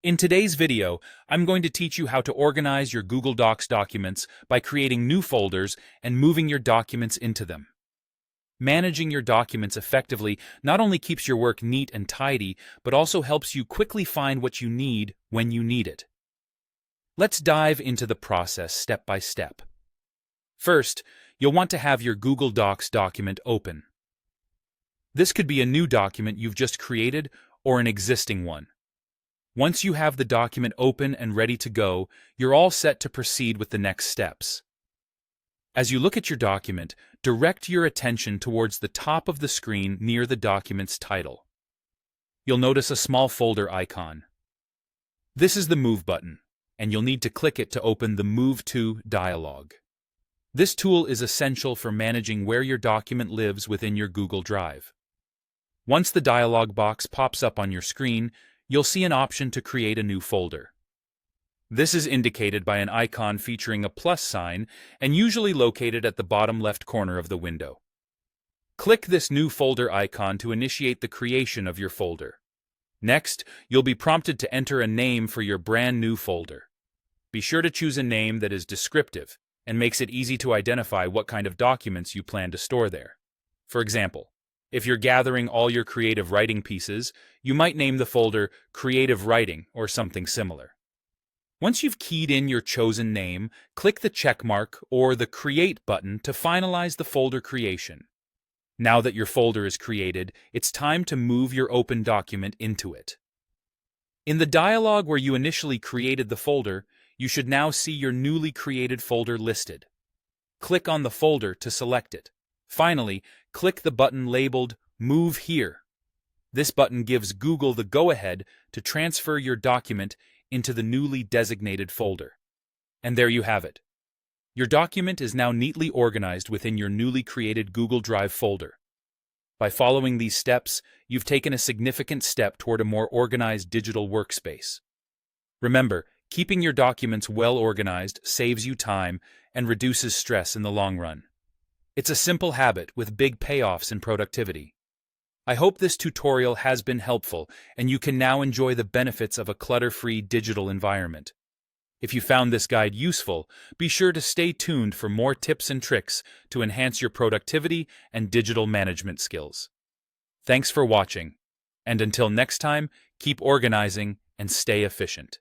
In today's video, I'm going to teach you how to organize your Google Docs documents by creating new folders and moving your documents into them. Managing your documents effectively not only keeps your work neat and tidy, but also helps you quickly find what you need when you need it. Let's dive into the process step by step. First, you'll want to have your Google Docs document open. This could be a new document you've just created or an existing one. Once you have the document open and ready to go, you're all set to proceed with the next steps. As you look at your document, direct your attention towards the top of the screen near the document's title. You'll notice a small folder icon. This is the Move button, and you'll need to click it to open the Move To dialog. This tool is essential for managing where your document lives within your Google Drive. Once the dialog box pops up on your screen, you'll see an option to create a new folder. This is indicated by an icon featuring a plus sign and usually located at the bottom left corner of the window. Click this new folder icon to initiate the creation of your folder. Next, you'll be prompted to enter a name for your brand new folder. Be sure to choose a name that is descriptive and makes it easy to identify what kind of documents you plan to store there. For example, if you're gathering all your creative writing pieces, you might name the folder Creative Writing or something similar. Once you've keyed in your chosen name, click the check mark or the Create button to finalize the folder creation. Now that your folder is created, it's time to move your open document into it. In the dialog where you initially created the folder, you should now see your newly created folder listed. Click on the folder to select it. Finally, click the button labeled Move Here. This button gives Google the go-ahead to transfer your document into the newly designated folder. And there you have it. Your document is now neatly organized within your newly created Google Drive folder. By following these steps, you've taken a significant step toward a more organized digital workspace. Remember, keeping your documents well organized saves you time and reduces stress in the long run. It's a simple habit with big payoffs in productivity. I hope this tutorial has been helpful and you can now enjoy the benefits of a clutter-free digital environment. If you found this guide useful, be sure to stay tuned for more tips and tricks to enhance your productivity and digital management skills. Thanks for watching, and until next time, keep organizing and stay efficient.